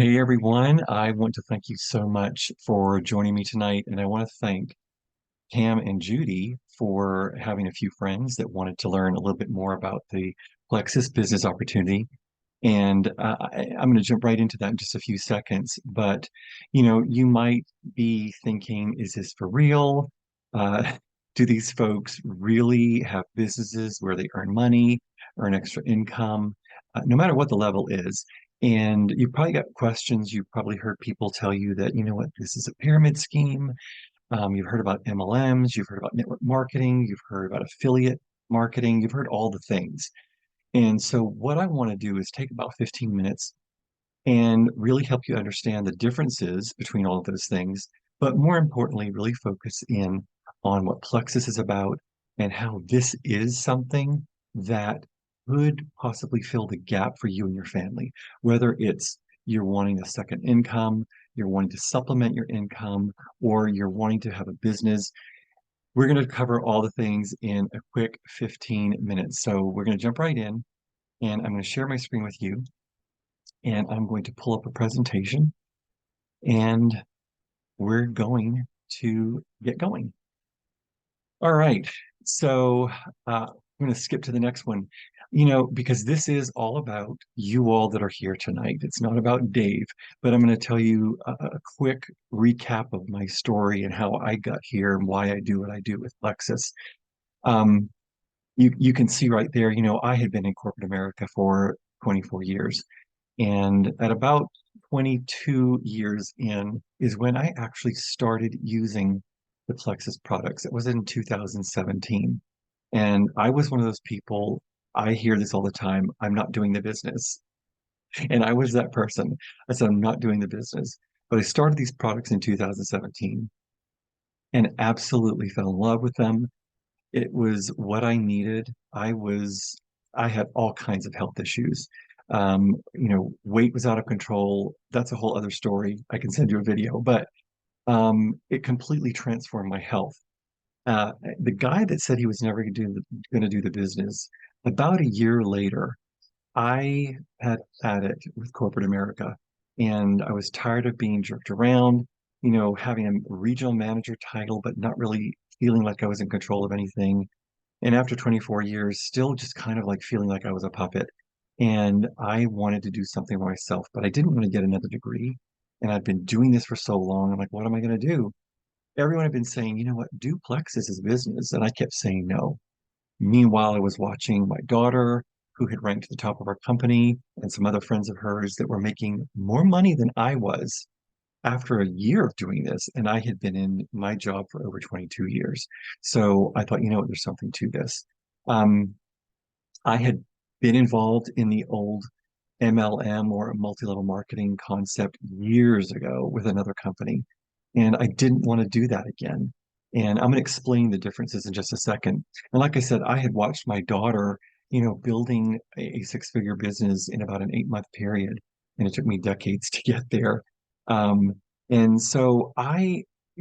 Hey everyone, I want to thank you so much for joining me tonight, and I want to thank Cam and Judy for having a few friends that wanted to learn a little bit more about the Plexus business opportunity. And I'm going to jump right into that in just a few seconds. But you might be thinking, is this for real? Uh, do these folks really have businesses where they earn money, earn extra income, no matter what the level is? And you probably got questions. You've probably heard people tell you that, you know what, this is a pyramid scheme. You've heard about MLMs, you've heard about network marketing, you've heard about affiliate marketing, you've heard all the things. And so, what I want to do is take about 15 minutes and really help you understand the differences between all of those things, but more importantly, really focus in on what Plexus is about and how this is something that could possibly fill the gap for you and your family, whether it's you're wanting a second income, you're wanting to supplement your income, or you're wanting to have a business. We're going to cover all the things in a quick 15 minutes. So we're going to jump right in, and I'm going to share my screen with you, and I'm going to pull up a presentation, and we're going to get going. All right. So I'm going to skip to the next one, because this is all about you all that are here tonight. It's not about Dave, but I'm going to tell you a quick recap of my story and how I got here and why I do what I do with Plexus. Um, you can see right there, I had been in corporate America for 24 years. And at about 22 years in is when I actually started using the Plexus products. It was in 2017. And I was one of those people, I hear this all the time, I'm not doing the business. And I was that person. I said, I'm not doing the business. But I started these products in 2017 and absolutely fell in love with them. It was what I needed. I had all kinds of health issues. Weight was out of control. That's a whole other story. I can send you a video, but it completely transformed my health. The guy that said he was never going to do the business, about a year later, I had had it with corporate America, and I was tired of being jerked around, having a regional manager title, but not really feeling like I was in control of anything. And after 24 years, still just kind of like feeling like I was a puppet. And I wanted to do something for myself, but I didn't want to get another degree. And I've been doing this for so long. I'm like, what am I going to do? Everyone had been saying, you know what, do Plexus as business. And I kept saying no. Meanwhile, I was watching my daughter, who had ranked to the top of our company, and some other friends of hers that were making more money than I was after a year of doing this. And I had been in my job for over 22 years. So I thought, there's something to this. Um, I had been involved in the old MLM or multi-level marketing concept years ago with another company, and I didn't want to do that again. And I'm going to explain the differences in just a second. And like I said, I had watched my daughter, building a six-figure business in about an 8-month period, and it took me decades to get there. Um, and so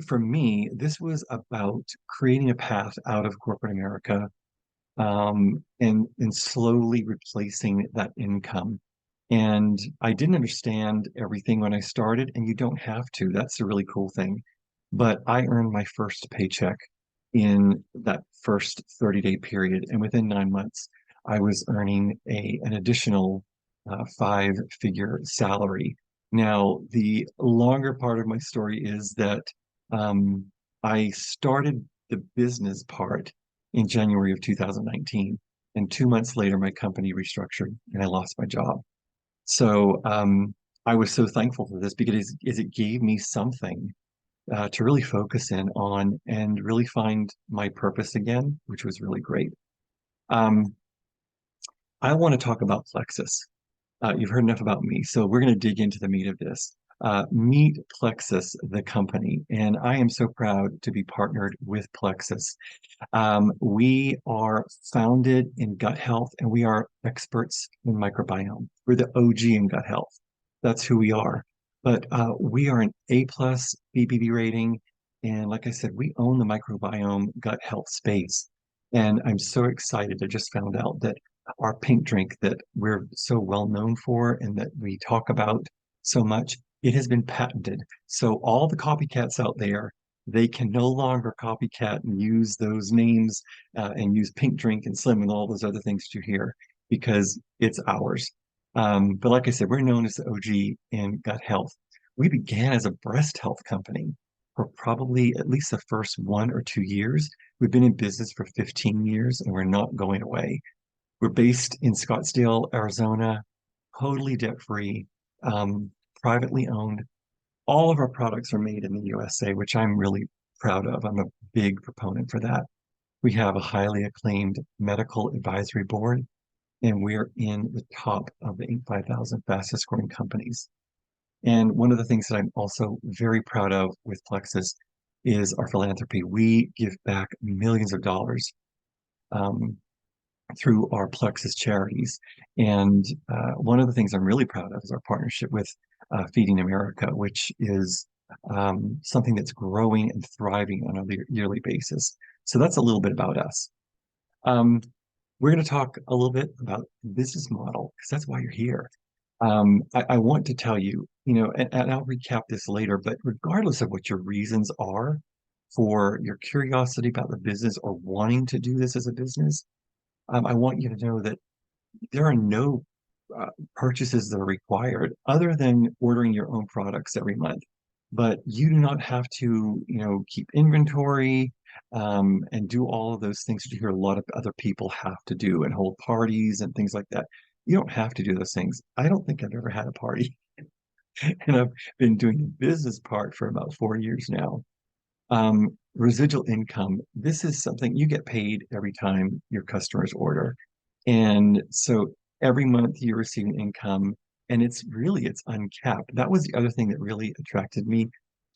for me, this was about creating a path out of corporate America, and slowly replacing that income. And I didn't understand everything when I started, and you don't have to. That's the really cool thing. But I earned my first paycheck in that first 30-day period, and within 9 months, I was earning an additional five-figure salary. Now, the longer part of my story is that um, I started the business part in January of 2019. And 2 months later, my company restructured and I lost my job. So I was so thankful for this because it gave me something to really focus in on and really find my purpose again, which was really great. Um, I want to talk about Plexus. You've heard enough about me, so we're going to dig into the meat of this. Meet Plexus, the company, and I am so proud to be partnered with Plexus. We are founded in gut health and we are experts in microbiome. We're the OG in gut health. That's who we are. But we are an A plus BBB rating. And like I said, we own the microbiome gut health space. And I'm so excited. I just found out that our pink drink that we're so well known for and that we talk about so much, it has been patented. So all the copycats out there, they can no longer copycat and use those names and use Pink Drink and Slim and all those other things that you hear because it's ours. But like I said, we're known as the OG in gut health. We began as a breast health company for probably at least the first 1 or 2 years. We've been in business for 15 years and we're not going away. We're based in Scottsdale, Arizona, totally debt-free, um, privately owned. All of our products are made in the USA, which I'm really proud of. I'm a big proponent for that. We have a highly acclaimed medical advisory board, and we're in the top of the Inc. 5000 fastest growing companies. And one of the things that I'm also very proud of with Plexus is our philanthropy. We give back millions of dollars um, through our Plexus charities. And one of the things I'm really proud of is our partnership with Feeding America, which is something that's growing and thriving on a yearly basis. So that's a little bit about us. Um, we're going to talk a little bit about the business model because that's why you're here. I want to tell you, and I'll recap this later, but regardless of what your reasons are for your curiosity about the business or wanting to do this as a business, I want you to know that there are no uh, purchases that are required other than ordering your own products every month. But you do not have to, keep inventory and do all of those things that you hear a lot of other people have to do and hold parties and things like that. You don't have to do those things. I don't think I've ever had a party, and I've been doing the business part for about 4 years now. Residual income, this is something you get paid every time your customers order. And so every month you're receiving income and it's uncapped. That was the other thing that really attracted me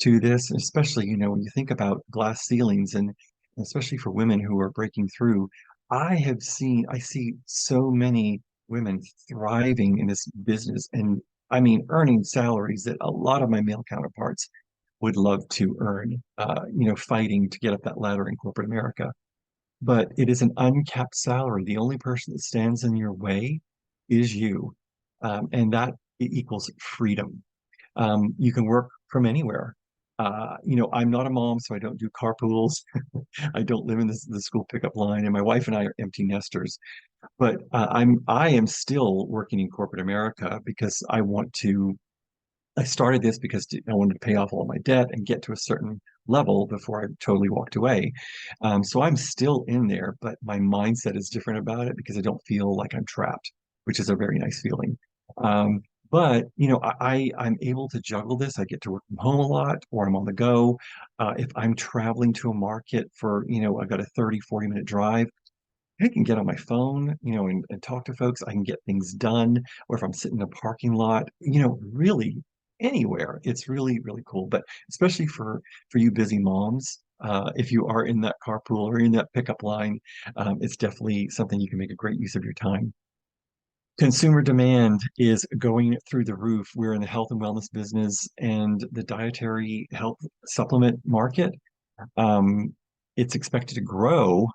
to this, especially, when you think about glass ceilings and especially for women who are breaking through. I see so many women thriving in this business and I mean, earning salaries that a lot of my male counterparts would love to earn, fighting to get up that ladder in corporate America. But it is an uncapped salary. The only person that stands in your way is you. And that equals freedom. You can work from anywhere. I'm not a mom, so I don't do carpools. I don't live in the school pickup line, and my wife and I are empty nesters. But I am still working in corporate America because I started this because I wanted to pay off all my debt and get to a certain level before I totally walked away. So I'm still in there, but my mindset is different about it because I don't feel like I'm trapped, which is a very nice feeling. Um, but I'm able to juggle this. I get to work from home a lot, or I'm on the go. If I'm traveling to a market for, I've got a 30, 40 minute drive, I can get on my phone, and talk to folks. I can get things done. Or if I'm sitting in a parking lot, really anywhere. It's really, really cool. But especially for you busy moms, if you are in that carpool or in that pickup line, it's definitely something you can make a great use of your time. Consumer demand is going through the roof. We're in the health and wellness business and the dietary health supplement market. Um, it's expected to grow,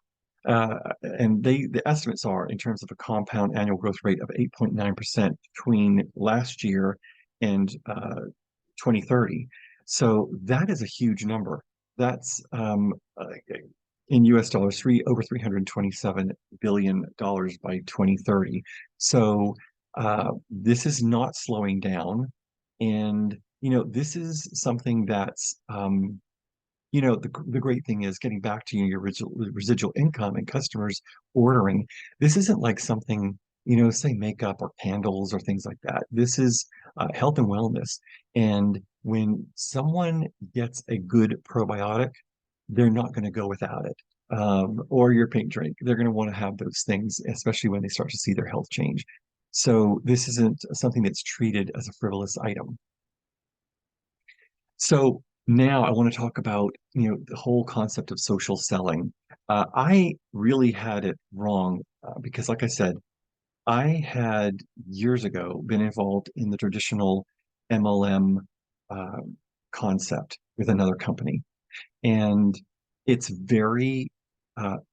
and the estimates are in terms of a compound annual growth rate of 8.9% between last year and 2030. So that is a huge number. That's in US dollars, over $327 billion by 2030. So this is not slowing down. And, this is something that's the great thing is getting back to your residual income and customers ordering. This isn't like something, say makeup or candles or things like that. This is health and wellness. And when someone gets a good probiotic, they're not going to go without it. Or your pink drink. They're going to want to have those things, especially when they start to see their health change. So this isn't something that's treated as a frivolous item. So now I want to talk about, the whole concept of social selling. I really had it wrong because, like I said, I had years ago been involved in the traditional MLM uh, concept with another company, and it's very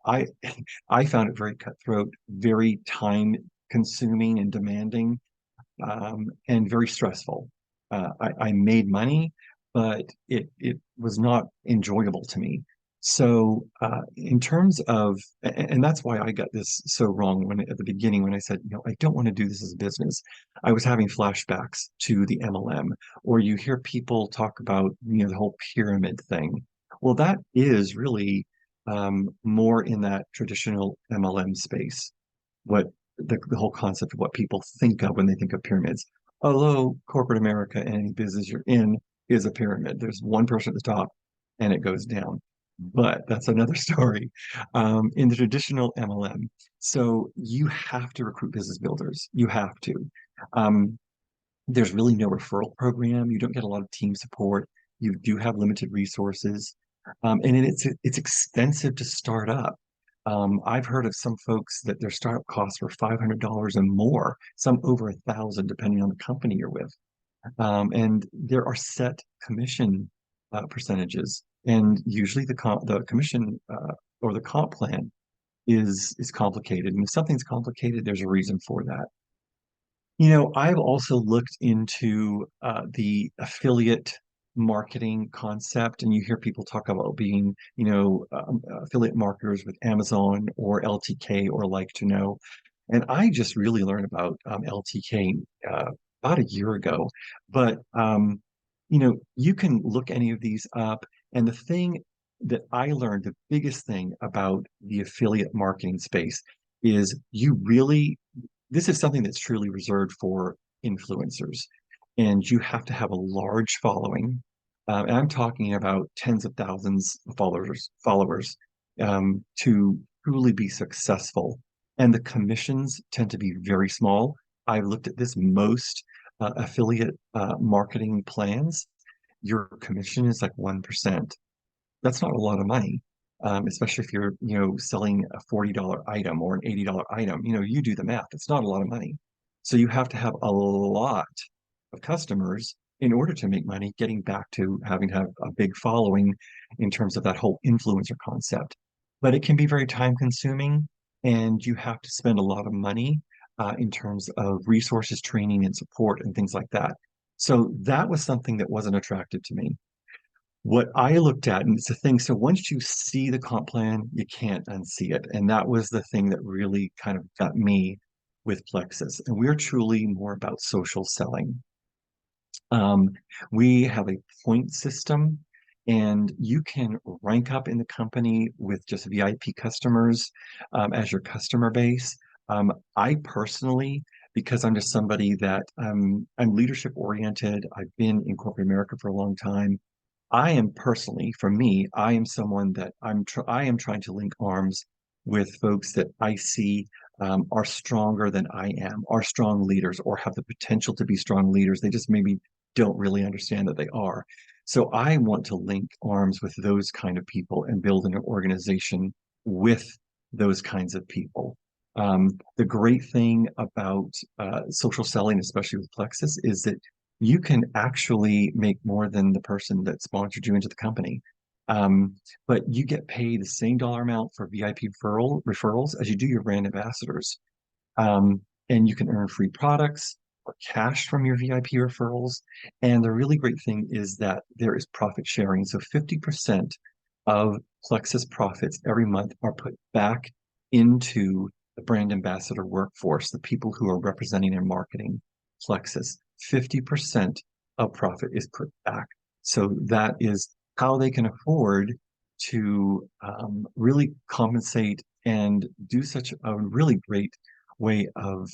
I I found it very cutthroat, very time consuming and demanding, and very stressful. I made money, but it was not enjoyable to me. So in terms of, and that's why I got this so wrong when at the beginning when I said, I don't want to do this as a business. I was having flashbacks to the MLM, or you hear people talk about, the whole pyramid thing. Well, that is really more in that traditional MLM space. What the whole concept of what people think of when they think of pyramids. Although corporate America and any business you're in is a pyramid. There's one person at the top and it goes down. But that's another story. In the traditional MLM, so you have to recruit business builders. You have to. Um, there's really no referral program. You don't get a lot of team support. You do have limited resources, and it's expensive to start up. I've heard of some folks that their startup costs were $500 and more, some over 1,000, depending on the company you're with. And there are set commission percentages, and usually the commission or the comp plan is complicated. And if something's complicated, there's a reason for that. I've also looked into the affiliate marketing concept, and you hear people talk about being, affiliate marketers with Amazon or LTK or Like to Know. And I just really learned about LTK about a year ago. But, you can look any of these up. And the thing that I learned, the biggest thing about the affiliate marketing space is this is something that's truly reserved for influencers. And you have to have a large following. And I'm talking about tens of thousands of followers to truly be successful. And the commissions tend to be very small. I've looked at this most affiliate marketing plans. Your commission is like 1%. That's not a lot of money, especially if you're, selling a $40 item or an $80 item. You do the math. It's not a lot of money. So you have to have a lot of customers in order to make money, getting back to having to have a big following in terms of that whole influencer concept. But it can be very time consuming, and you have to spend a lot of money in terms of resources, training, and support, and things like that. So that was something that wasn't attractive to me. What I looked at, and it's a thing, so once you see the comp plan, you can't unsee it. And that was the thing that really kind of got me with Plexus. And we're truly more about social selling. Um, we have a point system, and you can rank up in the company with just VIP customers as your customer base. I personally, because I'm just somebody that I'm leadership oriented, I've been in corporate America for a long time. I am personally, for me, I am someone that I am trying to link arms with folks that I see are stronger than I am, are strong leaders, or have the potential to be strong leaders. They just maybe don't really understand that they are. So I want to link arms with those kind of people and build an organization with those kinds of people. The great thing about social selling, especially with Plexus, is that you can actually make more than the person that sponsored you into the company. Um, but you get paid the same dollar amount for VIP referrals as you do your brand ambassadors. Um, and you can earn free products or cash from your VIP referrals. And the really great thing is that there is profit sharing. So 50% of Plexus profits every month are put back into the brand ambassador workforce, the people who are representing and marketing Plexus. 50% of profit is put back. So that is how they can afford to really compensate and do such a really great way of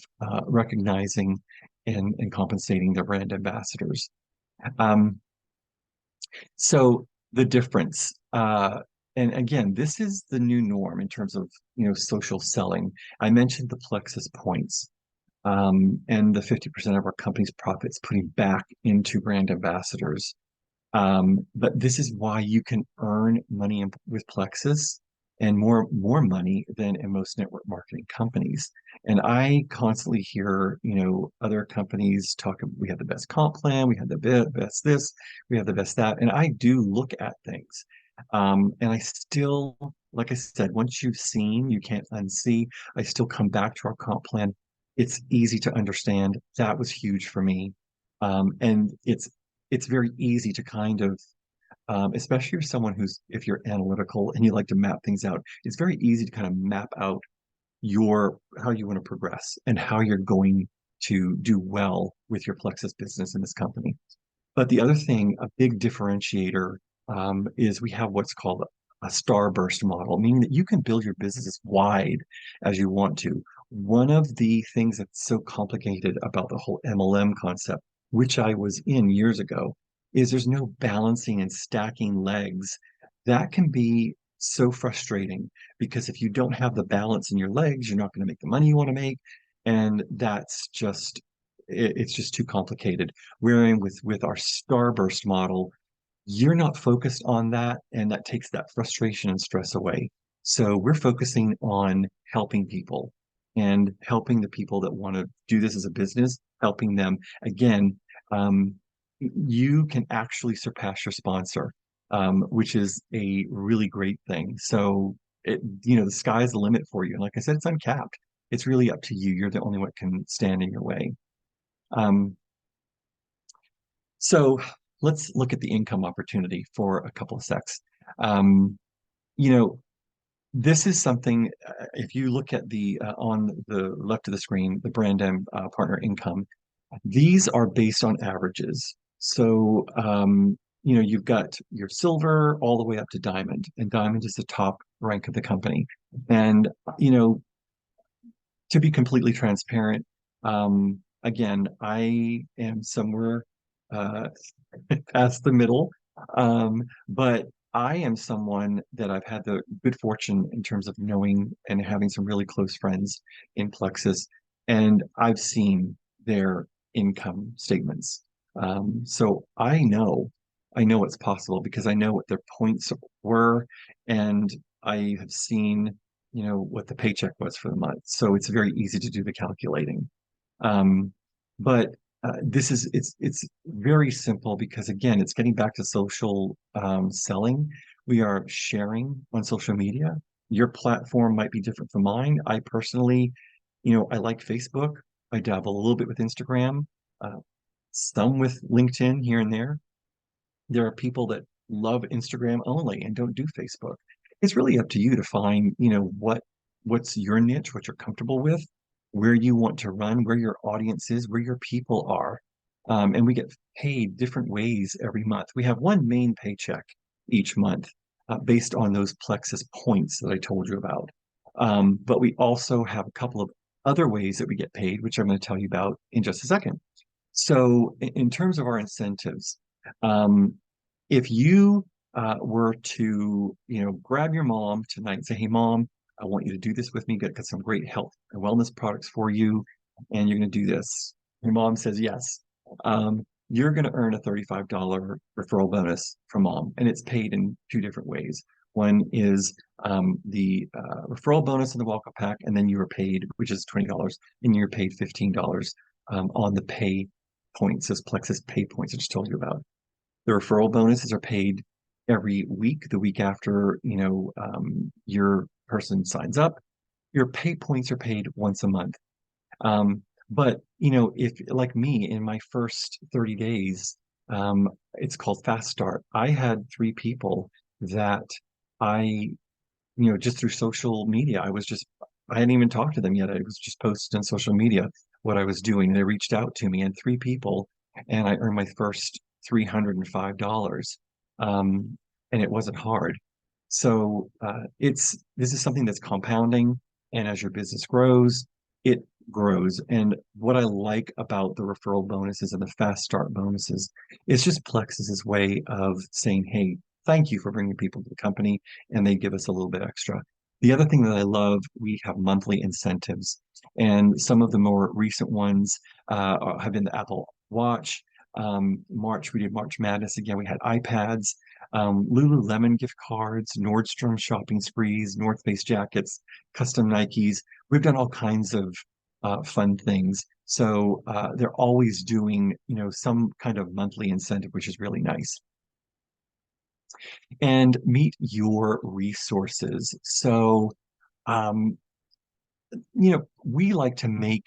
recognizing and compensating their brand ambassadors. Um, so the difference, and again, this is the new norm in terms of social selling. I mentioned the Plexus points and the 50% of our company's profits putting back into brand ambassadors. But this is why you can earn money with Plexus and more money than in most network marketing companies. And I constantly hear, other companies talk, we have the best comp plan, we have the best this, we have the best that. And I do look at things. And I still, like I said, once you've seen, you can't unsee. I still come back to our comp plan. It's easy to understand. That was huge for me. And it's very easy to kind of especially if someone if you're analytical and you like to map things out, it's very easy to kind of map out your how you want to progress and how you're going to do well with your Plexus business in this company. But the other thing, a big differentiator, is we have what's called a starburst model, meaning that you can build your business as wide as you want to. One of the things that's so complicated about the whole MLM concept, which I was in years ago, is there's no balancing and stacking legs. That can be so frustrating because if you don't have the balance in your legs, you're not going to make the money you want to make. And it's just too complicated. Wherein with our starburst model, you're not focused on that, and that takes that frustration and stress away. So we're focusing on helping people and helping the people that want to do this as a business, helping them. Again, you can actually surpass your sponsor, which is a really great thing. So the sky's the limit for you. And like I said, it's uncapped. It's really up to you. You're the only one that can stand in your way. Um, so let's look at the income opportunity for a couple of secs. Um, you know, this is something, if you look at on the left of the screen, the brand and partner income, these are based on averages. So, you've got your silver all the way up to diamond, and diamond is the top rank of the company. And, you know, to be completely transparent, again, I am somewhere uh, past the middle. But I am someone that I've had the good fortune in terms of knowing and having some really close friends in Plexus, and I've seen their income statements. So I know it's possible because I know what their points were, and I have seen, what the paycheck was for the month. So it's very easy to do the calculating. Um, but it's very simple because again, it's getting back to social selling. We are sharing on social media. Your platform might be different from mine. I personally, I like Facebook. I dabble a little bit with Instagram, uh, some with LinkedIn here and there. There are people that love Instagram only and don't do Facebook. It's really up to you to find, what's your niche, what you're comfortable with, where you want to run, where your audience is, where your people are. And we get paid different ways every month. We have one main paycheck each month based on those Plexus points that I told you about. But we also have a couple of other ways that we get paid, which I'm going to tell you about in just a second. So, in terms of our incentives, um, if you were to, grab your mom tonight and say, "Hey, mom, I want you to do this with me. Got some great health and wellness products for you, and you're going to do this." Your mom says yes. You're going to earn a $35 referral bonus from mom, and it's paid in two different ways. One is the referral bonus in the welcome pack, and then you are paid, which is $20, and you're paid $15 on the pay points, as Plexus pay points I just told you about. The referral bonuses are paid every week, the week after, your person signs up. Your pay points are paid once a month. But, if like me, in my first 30 days, it's called Fast Start. I had three people that I, just through social media, I hadn't even talked to them yet. I was just posted on social media what I was doing. They reached out to me, and three people, and I earned my first $305. Um, and it wasn't hard. So this is something that's compounding, and as your business grows, it grows. And what I like about the referral bonuses and the fast start bonuses is just Plexus's way of saying, "Hey, thank you for bringing people to the company," and they give us a little bit extra. The other thing that I love, we have monthly incentives, and some of the more recent ones have been the Apple Watch. March, we did March Madness again. We had iPads, Lululemon gift cards, Nordstrom shopping sprees, North Face jackets, custom Nikes. We've done all kinds of fun things. So they're always doing, some kind of monthly incentive, which is really nice. And meet your resources. So, um, we like to make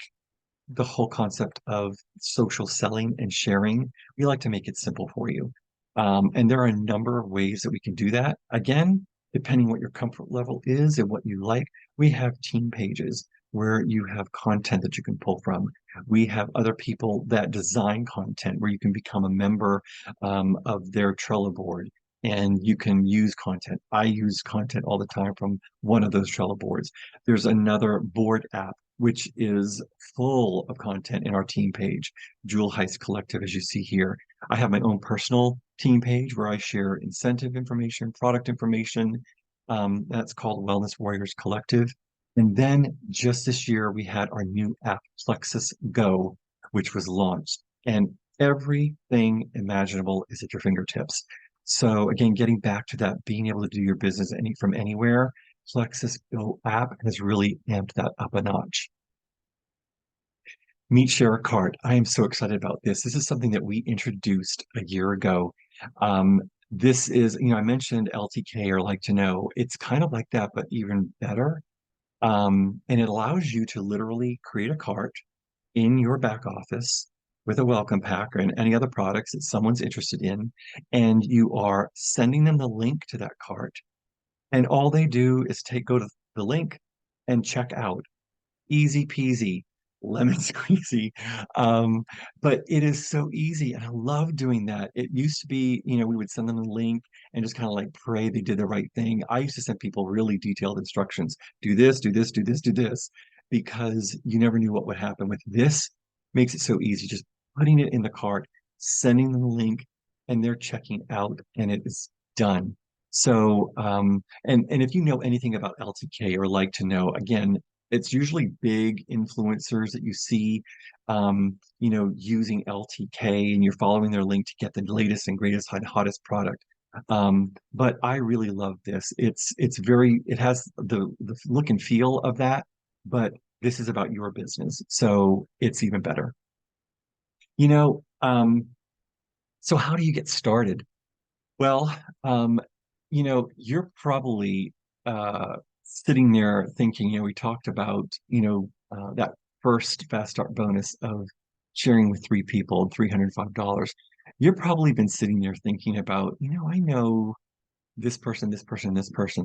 the whole concept of social selling and sharing, we like to make it simple for you. And there are a number of ways that we can do that. Again, depending what your comfort level is and what you like, we have team pages where you have content that you can pull from. We have other people that design content where you can become a member of their Trello board and you can use content. I use content all the time from one of those Trello boards. There's another board app which is full of content in our team page, Jewel Heist Collective, as you see here. I have my own personal team page where I share incentive information, product information. That's called Wellness Warriors Collective. And then just this year, we had our new app, Plexus Go, which was launched. And everything imaginable is at your fingertips. So again, getting back to that, being able to do your business from anywhere, Plexus Go app has really amped that up a notch. Meet Share a Cart. I am so excited about this. This is something that we introduced a year ago. Um, this is, I mentioned LTK or like to know. It's kind of like that, but even better. And it allows you to literally create a cart in your back office with a welcome pack and any other products that someone's interested in. And you are sending them the link to that cart. And all they do is go to the link and check out. Easy peasy, lemon squeezy. Um, but it is so easy, and I love doing that. It used to be, we would send them a link and just kind of like pray they did the right thing. I used to send people really detailed instructions: do this, do this, do this, do this, because you never knew what would happen. With this, makes it so easy. Just putting it in the cart, sending them the link, and they're checking out, and it is done. So, and if you know anything about LTK or like to know, again, it's usually big influencers that you see, using LTK, and you're following their link to get the latest and greatest and hottest product. But I really love this. It has the look and feel of that, but this is about your business, so it's even better. You know, so how do you get started? Well, you're probably sitting there thinking, we talked about, that first fast start bonus of sharing with three people, $305. You've probably been sitting there thinking about, I know this person, this person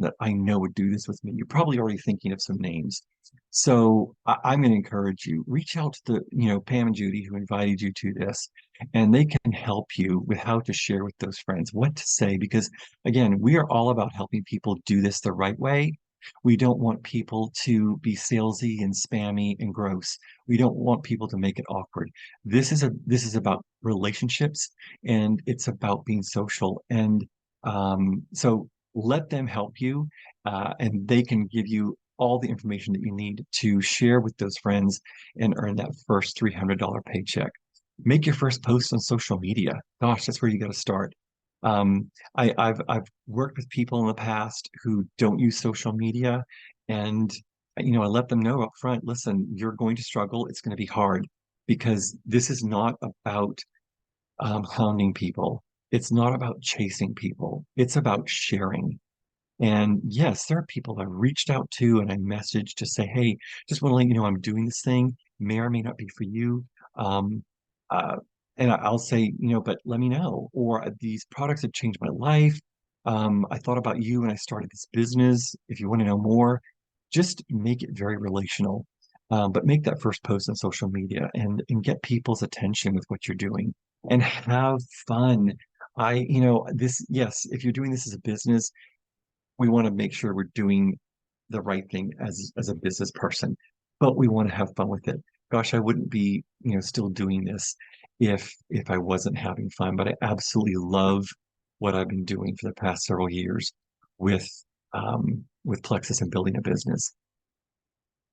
that I know would do this with me. You're probably already thinking of some names. So I'm going to encourage you, reach out to Pam and Judy who invited you to this, and they can help you with how to share with those friends, what to say, because again, we are all about helping people do this the right way. We don't want people to be salesy and spammy and gross. We don't want people to make it awkward. This is about relationships, and it's about being social. And so let them help you, and they can give you all the information that you need to share with those friends and earn that first $300 paycheck. Make your first post on social media. Gosh, that's where you got to start. I've worked with people in the past who don't use social media, and I let them know up front, listen, you're going to struggle. It's going to be hard because this is not about hounding people. It's not about chasing people. It's about sharing. And yes, there are people I reached out to and I messaged to say, hey, just want to let you know I'm doing this thing. May or may not be for you. Um, uh, and I'll say, but let me know. Or these products have changed my life. I thought about you and I started this business. If you want to know more, just make it very relational. But make that first post on social media and get people's attention with what you're doing and have fun. Yes, if you're doing this as a business, we want to make sure we're doing the right thing as a business person, but we want to have fun with it. Gosh, I wouldn't be, still doing this if I wasn't having fun, but I absolutely love what I've been doing for the past several years with with Plexus and building a business.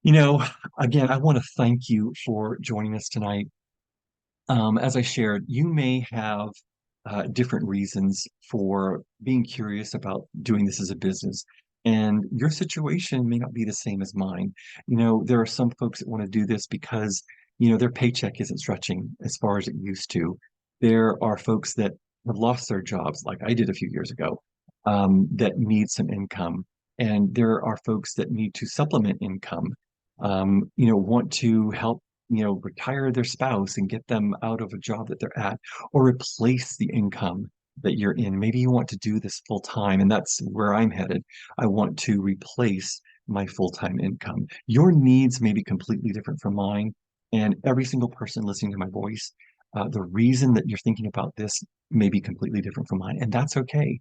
You know, again, I want to thank you for joining us tonight. As I shared, you may have different reasons for being curious about doing this as a business, and your situation may not be the same as mine. There are some folks that want to do this because, their paycheck isn't stretching as far as it used to. There are folks that have lost their jobs, like I did a few years ago, that need some income. And there are folks that need to supplement income, want to help retire their spouse and get them out of a job that they're at, or replace the income that you're in. Maybe you want to do this full time, and that's where I'm headed. I want to replace my full-time income. Your needs may be completely different from mine, and every single person listening to my voice, the reason that you're thinking about this may be completely different from mine, and that's okay.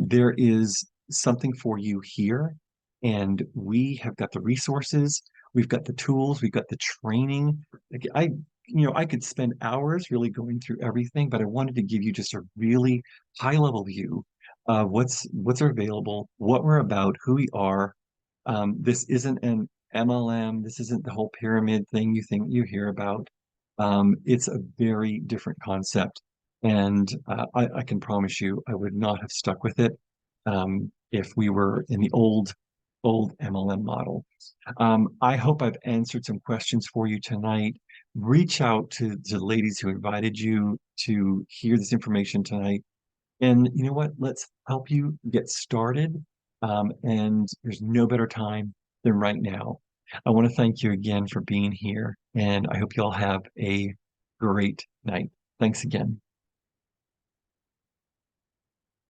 There is something for you here, and we have got the resources, we've got the tools, we've got the training. Like, I could spend hours really going through everything, but I wanted to give you just a really high level view of what's available, what we're about, who we are. This isn't an MLM. This isn't the whole pyramid thing you hear about. It's a very different concept, and I can promise you, I would not have stuck with it if we were in the old MLM model. I hope I've answered some questions for you tonight. Reach out to the ladies who invited you to hear this information tonight. And you know what? Let's help you get started. And there's no better time than right now. I want to thank you again for being here, and I hope you all have a great night. Thanks again.